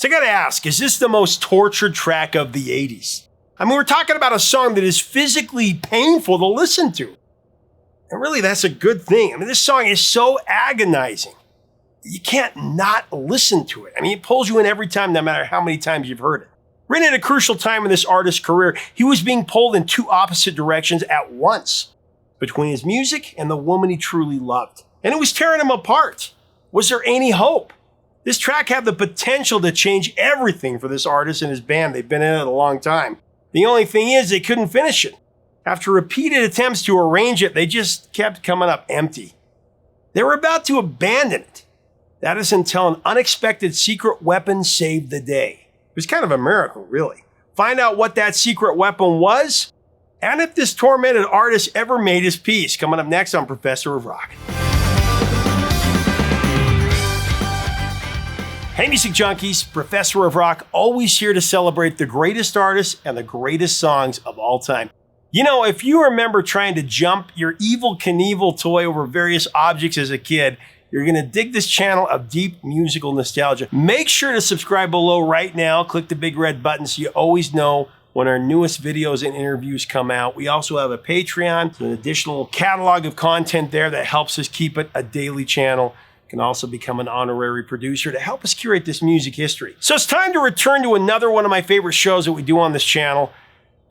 So I gotta ask, is this the most tortured track of the 80s? I mean, we're talking about a song that is physically painful to listen to. And really, that's a good thing. I mean, this song is so agonizing. You can't not listen to it. I mean, it pulls you in every time, no matter how many times you've heard it. Written at a crucial time in this artist's career, he was being pulled in two opposite directions at once, between his music and the woman he truly loved. And it was tearing him apart. Was there any hope? This track had the potential to change everything for this artist and his band. They've been in it a long time. The only thing is, they couldn't finish it. After repeated attempts to arrange it, they just kept coming up empty. They were about to abandon it. That is until an unexpected secret weapon saved the day. It was kind of a miracle, really. Find out what that secret weapon was, and if this tormented artist ever made his peace. Coming up next on Professor of Rock. Hey music junkies, Professor of Rock, always here to celebrate the greatest artists and the greatest songs of all time. You know, if you remember trying to jump your Evel Knievel toy over various objects as a kid, you're going to dig this channel of deep musical nostalgia. Make sure to subscribe below right now. Click the big red button so you always know when our newest videos and interviews come out. We also have a Patreon, an additional catalog of content there that helps us keep it a daily channel. You can also become an honorary producer to help us curate this music history. So it's time to return to another one of my favorite shows that we do on this channel,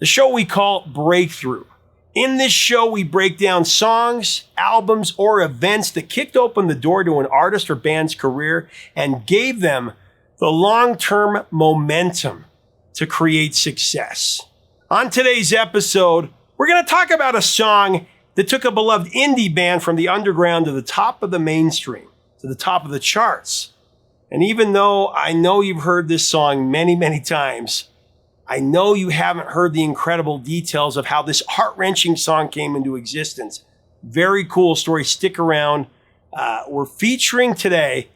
the show we call Breakthrough. In this show, we break down songs, albums, or events that kicked open the door to an artist or band's career and gave them the long-term momentum to create success. On today's episode, we're going to talk about a song that took a beloved indie band from the underground to the top of the mainstream, to the top of the charts. And even though I know you've heard this song many, many times, I know you haven't heard the incredible details of how this heart-wrenching song came into existence. Very cool story. Stick around. We're featuring today,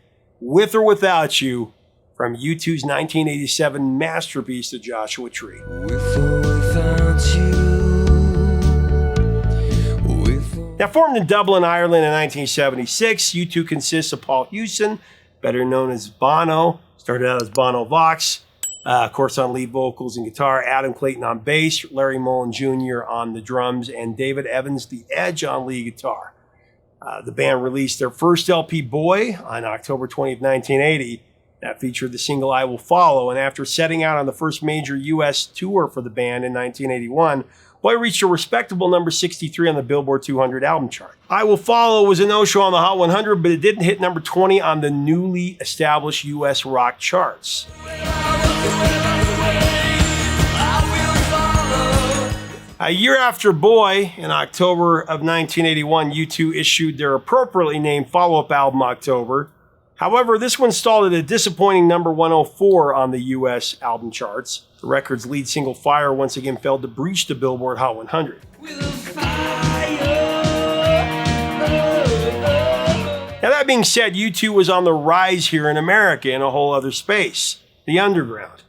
With or Without You, from U2's 1987 masterpiece, The Joshua Tree. With or without you. Now, formed in Dublin, Ireland in 1976, U2 consists of Paul Hewson, better known as Bono, started out as Bono Vox, of course on lead vocals and guitar, Adam Clayton on bass, Larry Mullen Jr. on the drums, and David Evans, the Edge, on lead guitar. The band released their first LP, Boy, on October 20th, 1980. That featured the single I Will Follow, and after setting out on the first major U.S. tour for the band in 1981, Boy reached a respectable number 63 on the Billboard 200 album chart. I Will Follow was a no-show on the Hot 100, but it didn't hit number 20 on the newly established U.S. rock charts. A year after Boy, in October of 1981, U2 issued their appropriately named follow-up album, October. However, this one stalled at a disappointing number 104 on the U.S. album charts. The record's lead single, Fire, once again failed to breach the Billboard Hot 100. Now, that being said, U2 was on the rise here in America in a whole other space, the underground.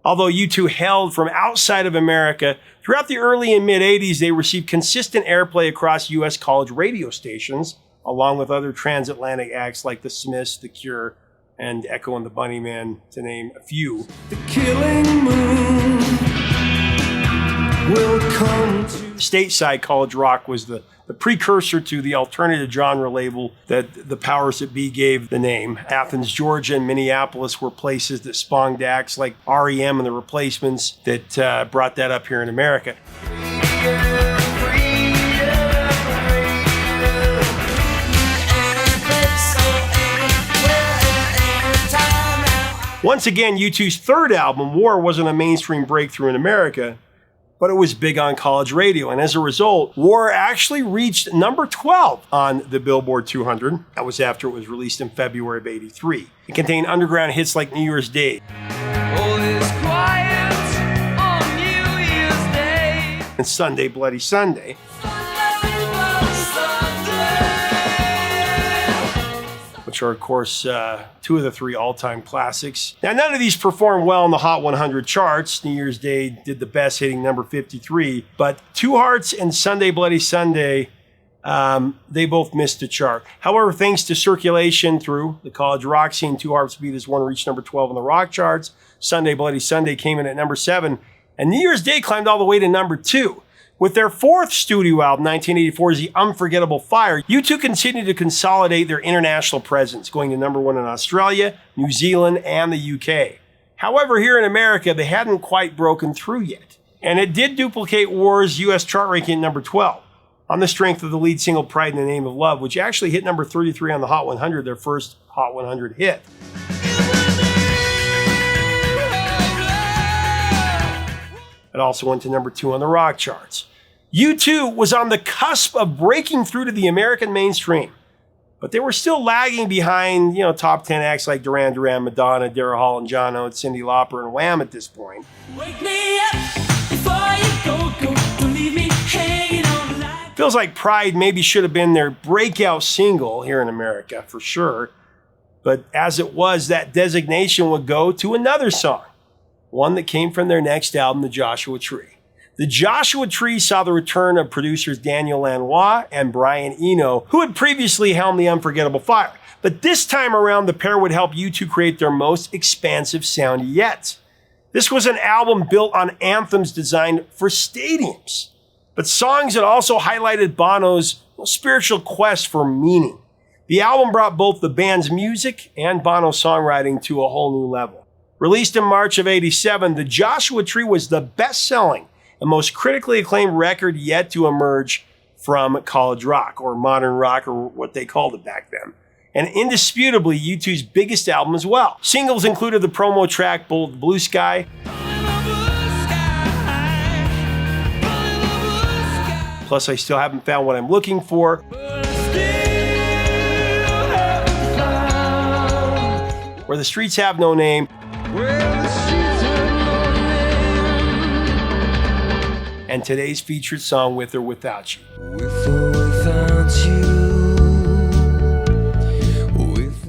Although U2 hailed from outside of America, throughout the early and mid-'80s, they received consistent airplay across U.S. college radio stations, along with other transatlantic acts like The Smiths, The Cure, and Echo and the Bunnymen, to name a few. The killing moon will come to... Stateside college rock was the precursor to the alternative genre label that the powers that be gave the name. Athens, Georgia, and Minneapolis were places that spawned acts like REM and The Replacements that brought that up here in America. Once again, U2's third album, War, wasn't a mainstream breakthrough in America, but it was big on college radio. And as a result, War actually reached number 12 on the Billboard 200. That was after it was released in February of '83. It contained underground hits like New Year's Day. All is quiet on New Year's Day. And Sunday, Bloody Sunday. Which are, of course, two of the three all-time classics. Now, none of these performed well in the Hot 100 charts. New Year's Day did the best, hitting number 53. But Two Hearts and Sunday Bloody Sunday They both missed the chart. However, thanks to circulation through the college rock scene, Two Hearts Beat as One reached number 12 on the rock charts. Sunday Bloody Sunday came in at number 7. And New Year's Day climbed all the way to number 2. With their fourth studio album, 1984's The Unforgettable Fire, U2 continued to consolidate their international presence, going to number 1 in Australia, New Zealand, and the UK. However, here in America, they hadn't quite broken through yet. And it did duplicate War's US chart ranking at number 12, on the strength of the lead single Pride in the Name of Love, which actually hit number 33 on the Hot 100, their first Hot 100 hit. It also went to number 2 on the rock charts. U2 was on the cusp of breaking through to the American mainstream, but they were still lagging behind, top 10 acts like Duran Duran, Madonna, Daryl Hall and John Oates, Cyndi Lauper, and Wham at this point. Wake me up before you go. Don't leave me hanging on the line. Feels like Pride maybe should have been their breakout single here in America, for sure. But as it was, that designation would go to another song, one that came from their next album, The Joshua Tree. The Joshua Tree saw the return of producers Daniel Lanois and Brian Eno, who had previously helmed The Unforgettable Fire. But this time around, the pair would help U2 create their most expansive sound yet. This was an album built on anthems designed for stadiums, but songs that also highlighted Bono's spiritual quest for meaning. The album brought both the band's music and Bono's songwriting to a whole new level. Released in March of '87, The Joshua Tree was the best-selling and most critically acclaimed record yet to emerge from college rock, or modern rock, or what they called it back then. And indisputably, U2's biggest album as well. Singles included the promo track Blue Sky, plus I Still Haven't Found What I'm Looking For, Where the Streets Have No Name, and today's featured song, With or Without You. With or without you.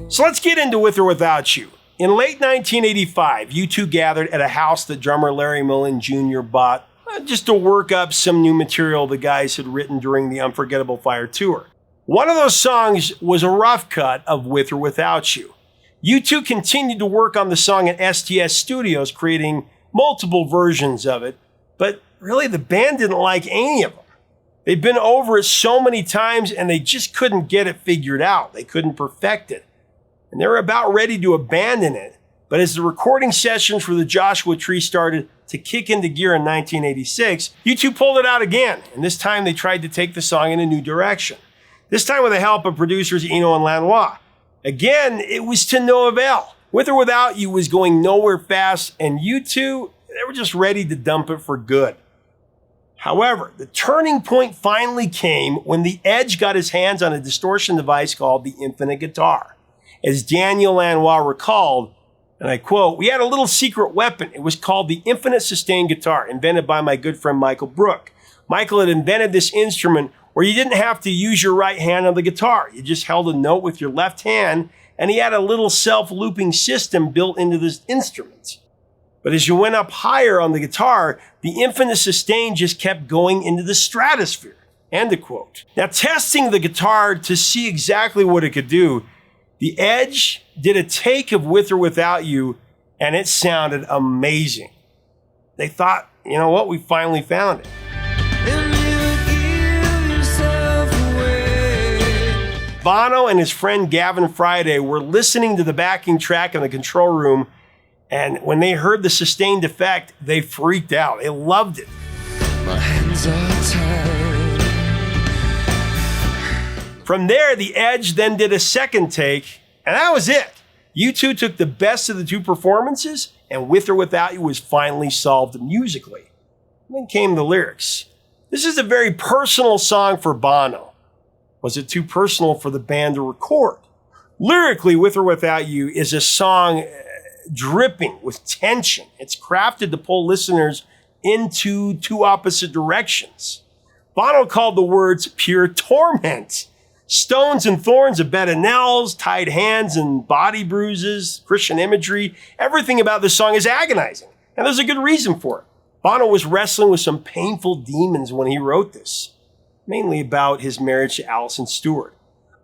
So let's get into With or Without You. In late 1985, U2 gathered at a house that drummer Larry Mullen Jr. bought just to work up some new material the guys had written during the Unforgettable Fire tour. One of those songs was a rough cut of With or Without You. U2 continued to work on the song at STS Studios, creating multiple versions of it, but really, the band didn't like any of them. They'd been over it so many times and they just couldn't get it figured out. They couldn't perfect it. And they were about ready to abandon it. But as the recording sessions for the Joshua Tree started to kick into gear in 1986, U2 pulled it out again. And this time they tried to take the song in a new direction. This time with the help of producers Eno and Lanois. Again, it was to no avail. With or Without You was going nowhere fast, and U2, they were just ready to dump it for good. However, the turning point finally came when The Edge got his hands on a distortion device called the Infinite Guitar. As Daniel Lanois recalled, and I quote, "We had a little secret weapon. It was called the Infinite Sustain Guitar, invented by my good friend Michael Brook. Michael had invented this instrument where you didn't have to use your right hand on the guitar. You just held a note with your left hand, and he had a little self-looping system built into this instrument. But as you went up higher on the guitar, the infinite sustain just kept going into the stratosphere." End of quote. Now, testing the guitar to see exactly what it could do, The Edge did a take of With or Without You, and it sounded amazing. They thought, you know what, we finally found it. And you give yourself away. Bono and his friend Gavin Friday were listening to the backing track in the control room, and when they heard the sustained effect, they freaked out. They loved it. My hands are tied. From there, The Edge then did a second take, and that was it. U2 took the best of the two performances, and With or Without You was finally solved musically. And then came the lyrics. This is a very personal song for Bono. Was it too personal for the band to record? Lyrically, With or Without You is a song dripping with tension. It's crafted to pull listeners into two opposite directions. Bono called the words pure torment. Stones and thorns, a bed of nails, tied hands and body bruises, Christian imagery. Everything about this song is agonizing. And there's a good reason for it. Bono was wrestling with some painful demons when he wrote this. mainly about his marriage to Alison Stewart.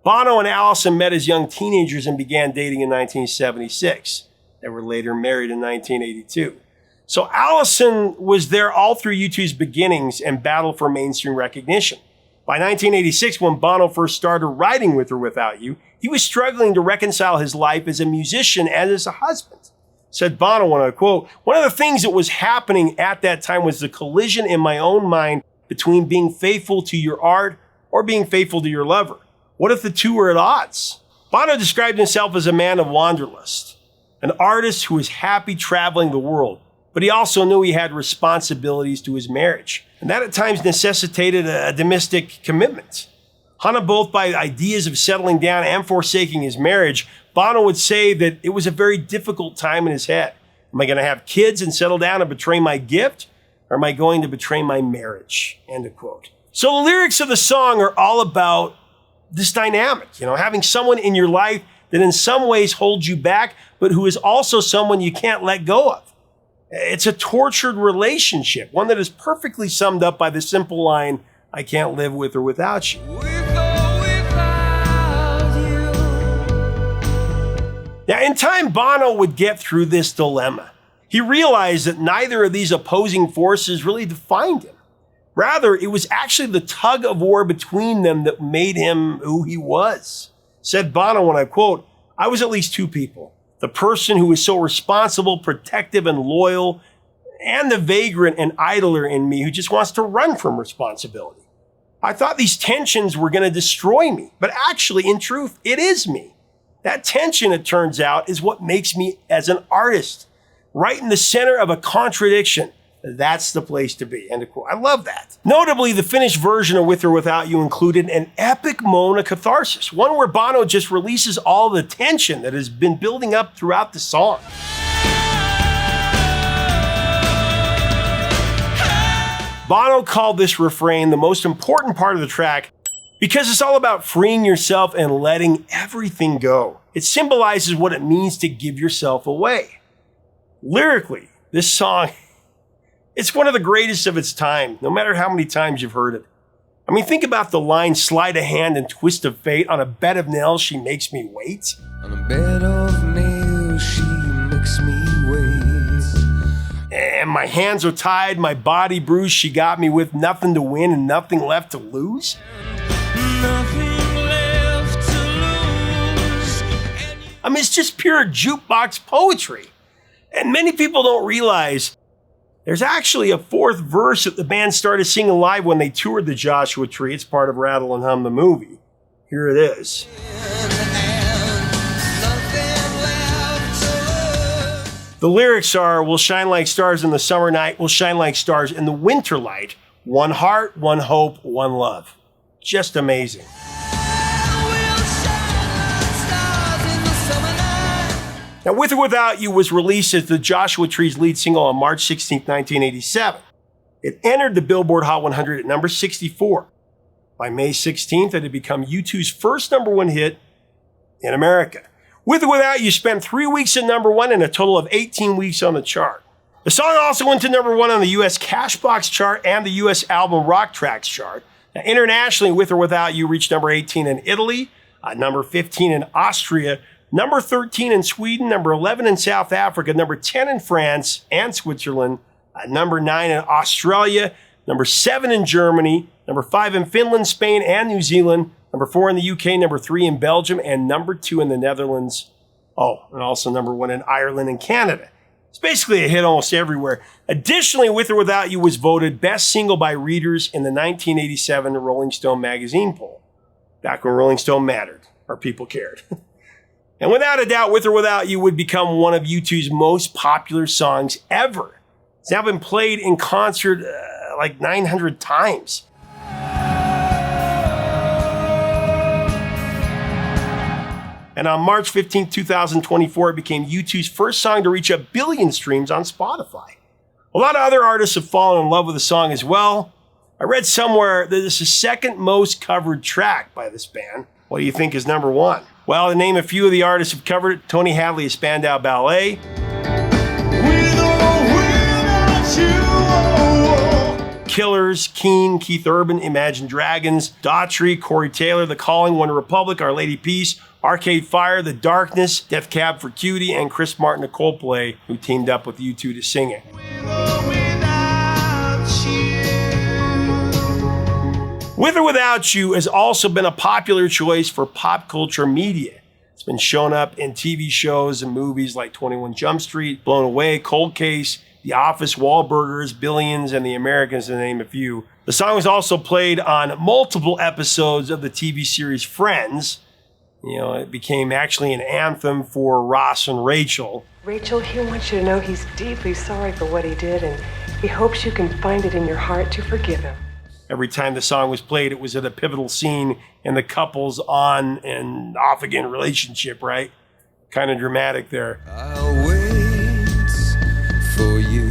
Bono and Alison met as young teenagers and began dating in 1976. They were later married in 1982. So Alison was there all through U2's beginnings and battle for mainstream recognition. By 1986, when Bono first started writing With or Without You, he was struggling to reconcile his life as a musician and as a husband. Said Bono, and I quote, "One of the things that was happening at that time was the collision in my own mind between being faithful to your art or being faithful to your lover. What if the two were at odds?" Bono described himself as a man of wanderlust, an artist who was happy traveling the world, but he also knew he had responsibilities to his marriage, and that at times necessitated a domestic commitment. Haunted both by ideas of settling down and forsaking his marriage, Bono would say that it was a very difficult time in his head. Am I going to have kids and settle down and betray my gift? Or am I going to betray my marriage? End of quote. So the lyrics of the song are all about this dynamic, having someone in your life that in some ways holds you back, but who is also someone you can't let go of. It's a tortured relationship, one that is perfectly summed up by the simple line, "I can't live with or without you." Now, in time, Bono would get through this dilemma. He realized that neither of these opposing forces really defined him. Rather, it was actually the tug of war between them that made him who he was. Said Bono, and I quote, "I was at least two people. The person who is so responsible, protective, and loyal, and the vagrant and idler in me who just wants to run from responsibility. I thought these tensions were going to destroy me, but actually, in truth, it is me. That tension, it turns out, is what makes me as an artist. Right in the center of a contradiction. That's the place to be." End of quote. I love that. Notably, the finished version of With or Without You included an epic moan of catharsis, one where Bono just releases all the tension that has been building up throughout the song. Bono called this refrain the most important part of the track because it's all about freeing yourself and letting everything go. It symbolizes what it means to give yourself away. Lyrically, this song, it's one of the greatest of its time, no matter how many times you've heard it. I mean, think about the line, "Sleight of hand and twist of fate, on a bed of nails she makes me wait." On a bed of nails she makes me wait. And my hands are tied, my body bruised, she got me with nothing to win and nothing left to lose. Nothing left to lose. I mean, it's just pure jukebox poetry. And many people don't realize there's actually a fourth verse that the band started singing live when they toured the Joshua Tree. It's part of Rattle and Hum the movie. Here it is. The lyrics are, "We'll shine like stars in the summer night, we'll shine like stars in the winter light. One heart, one hope, one love." Just amazing. Now, With or Without You was released as the Joshua Tree's lead single on March 16, 1987. It entered the Billboard Hot 100 at number 64. By May 16th, it had become U2's first number one hit in America. With or Without You spent 3 weeks at number one and a total of 18 weeks on the chart. The song also went to number one on the U.S. Cashbox chart and the U.S. Album Rock Tracks chart. Now, internationally, With or Without You reached number 18 in Italy, number 15 in Austria, number 13 in Sweden, number 11 in South Africa, number 10 in France and Switzerland, number 9 in Australia, number 7 in Germany, number 5 in Finland, Spain, and New Zealand, number 4 in the UK, number 3 in Belgium, and number 2 in the Netherlands. Oh, and also number 1 in Ireland and Canada. It's basically a hit almost everywhere. Additionally, With or Without You was voted best single by readers in the 1987 Rolling Stone magazine poll. Back when Rolling Stone mattered, or people cared. And without a doubt, With or Without You would become one of U2's most popular songs ever. It's now been played in concert like 900 times. And on March 15, 2024, it became U2's first song to reach 1 billion streams on Spotify. A lot of other artists have fallen in love with the song as well. I read somewhere that it's the second most covered track by this band. What do you think is number one? Well, to name a few of the artists who've covered it, Tony Hadley of Spandau Ballet, Killers, Keane, Keith Urban, Imagine Dragons, Daughtry, Corey Taylor, The Calling, One Republic, Our Lady Peace, Arcade Fire, The Darkness, Death Cab for Cutie, and Chris Martin of Coldplay, who teamed up with U2 to sing it. With or Without You has also been a popular choice for pop culture media. It's been shown up in TV shows and movies like 21 Jump Street, Blown Away, Cold Case, The Office, Wahlburgers, Billions, and The Americans, to name a few. The song was also played on multiple episodes of the TV series Friends. It became actually an anthem for Ross and Rachel. Rachel, he wants you to know he's deeply sorry for what he did, and he hopes you can find it in your heart to forgive him. Every time the song was played, it was at a pivotal scene in the couple's on and off again relationship, right? Kind of dramatic there. I'll wait for you.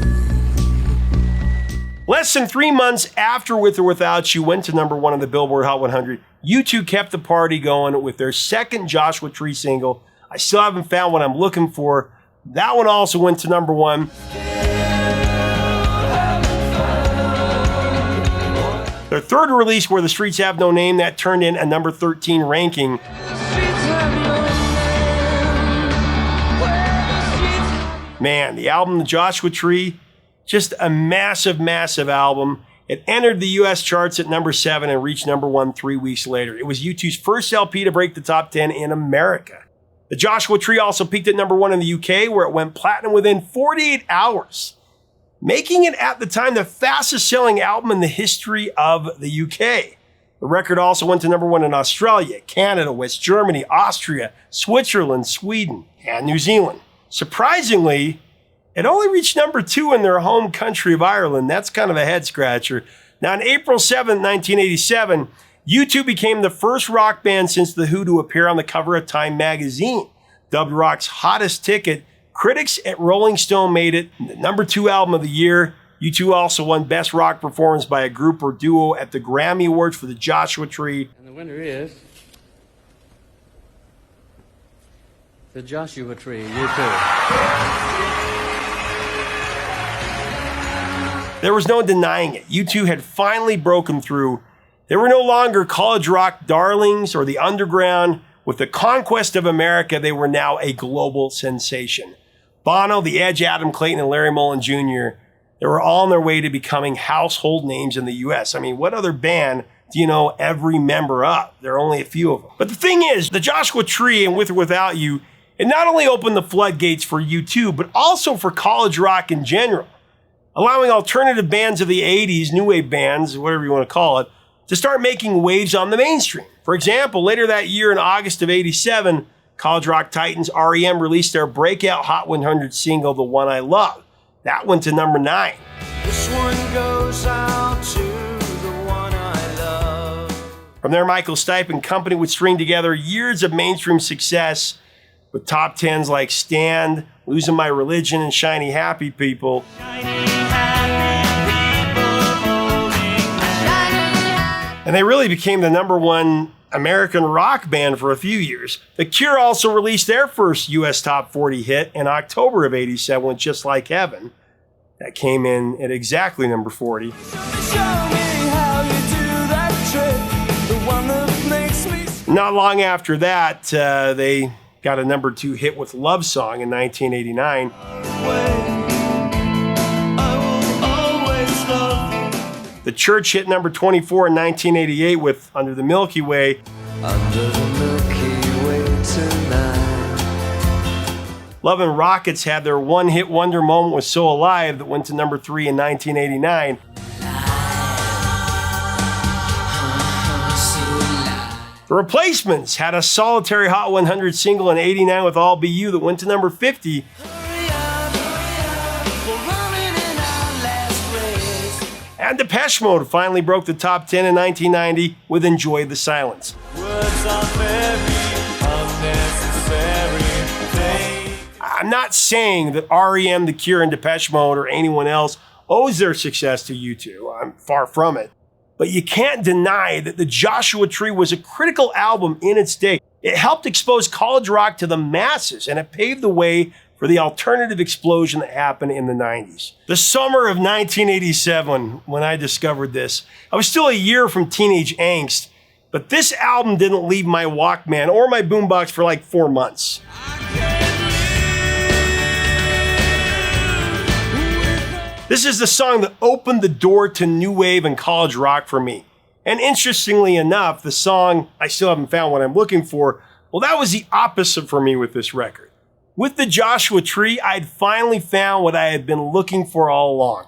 Less than 3 months after With or Without You went to number 1 on the Billboard Hot 100, U2 kept the party going with their second Joshua Tree single, I Still Haven't Found What I'm Looking For. That one also went to number 1. Their third release, Where the Streets Have No Name, that turned in a number 13 ranking. Man, the album The Joshua Tree, just a massive, massive album. It entered the US charts at number 7 and reached number 1 3 weeks later. It was U2's first LP to break the top 10 in America. The Joshua Tree also peaked at number 1 in the UK, where it went platinum within 48 hours, making it at the time the fastest selling album in the history of the UK. The record also went to number 1 in Australia, Canada, West Germany, Austria, Switzerland, Sweden, and New Zealand. Surprisingly, it only reached number 2 in their home country of Ireland. That's kind of a head scratcher. Now, on April 7, 1987, U2 became the first rock band since The Who to appear on the cover of Time magazine. Dubbed rock's hottest ticket, critics at Rolling Stone made it the number 2 album of the year. U2 also won Best Rock Performance by a Group or Duo at the Grammy Awards for The Joshua Tree. And the winner is The Joshua Tree, U2. There was no denying it. U2 had finally broken through. They were no longer college rock darlings or the underground. With the conquest of America, they were now a global sensation. Bono, The Edge, Adam Clayton, and Larry Mullen Jr., they were all on their way to becoming household names in the US. I mean, what other band do you know every member of? There are only a few of them. But the thing is, The Joshua Tree and With or Without You, it not only opened the floodgates for U2, but also for college rock in general, allowing alternative bands of the 80s, new wave bands, whatever you want to call it, to start making waves on the mainstream. For example, later that year in August of 87, college rock titans REM released their breakout Hot 100 single, The One I Love. That went to number 9. This one goes out to the one I love. From there, Michael Stipe and company would string together years of mainstream success with top 10s like Stand, Losing My Religion, and Shiny Happy People. And they really became the number 1 American rock band for a few years. The Cure also released their first US Top 40 hit in October of 87 with Just Like Heaven. That came in at exactly number 40. Not long after that, they got a number 2 hit with Love Song in 1989. The Church hit number 24 in 1988 with Under the Milky Way. Under the Milky Way tonight. Love and Rockets had their one-hit wonder moment with So Alive that went to number 3 in 1989. The Replacements had a solitary Hot 100 single in 89 with I'll Be You that went to number 50. And Depeche Mode finally broke the top 10 in 1990 with Enjoy the Silence. Words are very unnecessary things. I'm not saying that REM, The Cure, and Depeche Mode or anyone else owes their success to U2. I'm far from it. But you can't deny that The Joshua Tree was a critical album in its day. It helped expose college rock to the masses, and it paved the way for the alternative explosion that happened in the 90s. The summer of 1987, when I discovered this, I was still a year from teenage angst, but this album didn't leave my Walkman or my boombox for like 4 months. This is the song that opened the door to new wave and college rock for me. And interestingly enough, the song I Still Haven't Found What I'm Looking For, well, that was the opposite for me with this record. With the Joshua Tree, I'd finally found what I had been looking for all along.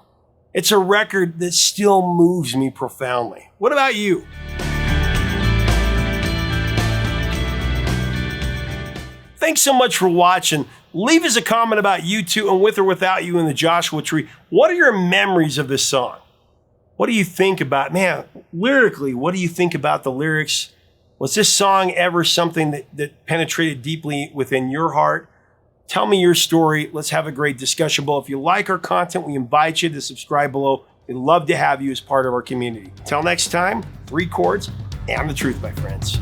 It's a record that still moves me profoundly. What about you? Thanks so much for watching. Leave us a comment about U2 and With or Without You in the Joshua Tree. What are your memories of this song? What do you think about, man, lyrically, what do you think about the lyrics? Was this song ever something that penetrated deeply within your heart? Tell me your story. Let's have a great discussion below. If you like our content, we invite you to subscribe below. We'd love to have you as part of our community. Until next time, 3 chords and the truth, my friends.